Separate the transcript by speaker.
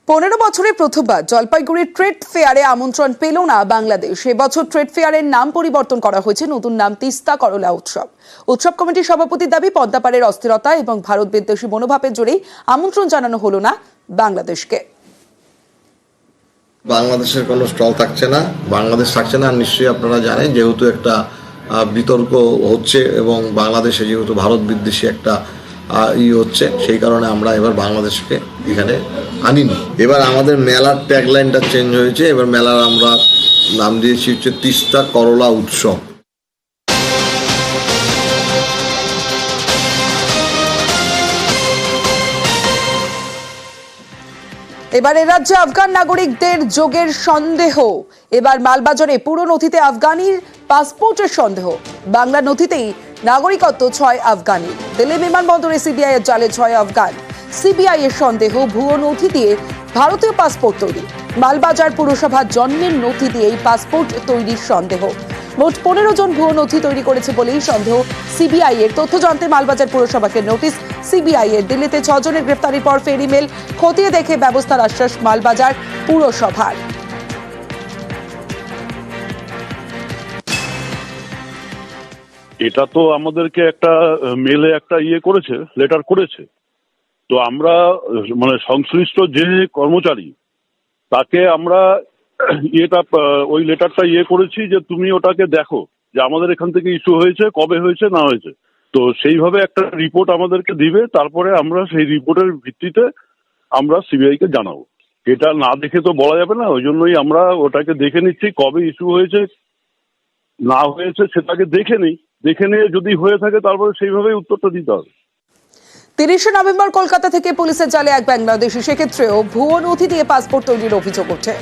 Speaker 1: 15 বছরে প্রথমবার জলপাইগুড়ির ট্রেড ফেয়ারে আমন্ত্রণ পেল না বাংলাদেশ। এবছর ট্রেড ফেয়ারের নাম পরিবর্তন করা হয়েছে, নতুন নাম তিস্তা করলা উৎসব। উৎসব কমিটির সভাপতির দাবি, পদ্মাপাড়ের অস্থিরতা এবং ভারত বিদ্বেষী মনোভাবের জোরেই আমন্ত্রণ জানানো হলো না বাংলাদেশকে।
Speaker 2: বাংলাদেশের কোনো স্টল থাকছে না, বাংলাদেশ থাকছে না। নিশ্চয়ই আপনারা জানেন, যেহেতু একটা বিতর্ক হচ্ছে এবং বাংলাদেশে যেহেতু ভারত বিদ্বেষী একটা হচ্ছে, সেই কারণে আমরা এবার বাংলাদেশকে এখানে আনিনি। এবার আমাদের মেলার ট্যাগলাইনটা চেঞ্জ হয়েছে, এবার মেলার আমরা নাম দিয়েছি হচ্ছে তিস্তা করলা উৎসব।
Speaker 1: এবার রাজ্যে আফগান নাগরিকদের যোগের সন্দেহ। এবার মালবাজারে পুরো নথিতে আফগানির পাসপোর্টের সন্দেহ, বাংলা নথিতেই নাগরিকত্ব 6 আফগানি। দিল্লি বিমানবন্দরে সিবিআই এর জালে 6 আফগান। সিবিআই এর সন্দেহ, ভুয়ো নথি দিয়ে ভারতীয় পাসপোর্ট তৈরি। মালবাজার পুরসভার জন্মের নথি দিয়েই পাসপোর্ট তৈরির সন্দেহ। মোট 15 জন ভুয়ো নথি তৈরি করেছে বলেই সন্দেহ সিবিআই এর। তথ্য জানতে মালবাজার পুরসভাকে নোটিশ সিবিআই এর। দিল্লিতে 6 জনের গ্রেফতারির পর ফের ইমেল খতিয়ে দেখে ব্যবস্থার আশ্বাস মালবাজার পুরসভার।
Speaker 3: এটা তো আমাদেরকে একটা মেলে একটা করেছে, লেটার করেছে। তো আমরা সংশ্লিষ্ট যে কর্মচারী তাকে আমরা ওই লেটারটা করেছি যে তুমি ওটাকে দেখো যে আমাদের এখান থেকে ইস্যু হয়েছে, কবে হয়েছে না হয়েছে। তো সেইভাবে একটা রিপোর্ট আমাদেরকে দিবে, তারপরে আমরা সেই রিপোর্টের ভিত্তিতে আমরা সিবিআই কে জানাবো। এটা না দেখে তো বলা যাবে না, ওই জন্যই আমরা ওটাকে দেখে নিচ্ছি, কবে ইস্যু হয়েছে না হয়েছে সেটাকে দেখে নিয়ে যদি হয়ে থাকে তারপরে সেইভাবেই উত্তরটা দিতে হবে।
Speaker 1: 30 নভেম্বর কলকাতা থেকে পুলিশের জালে এক বাংলাদেশি, সেক্ষেত্রেও ভুয়ো নথি দিয়ে পাসপোর্ট তৈরির অভিযোগ ওঠে।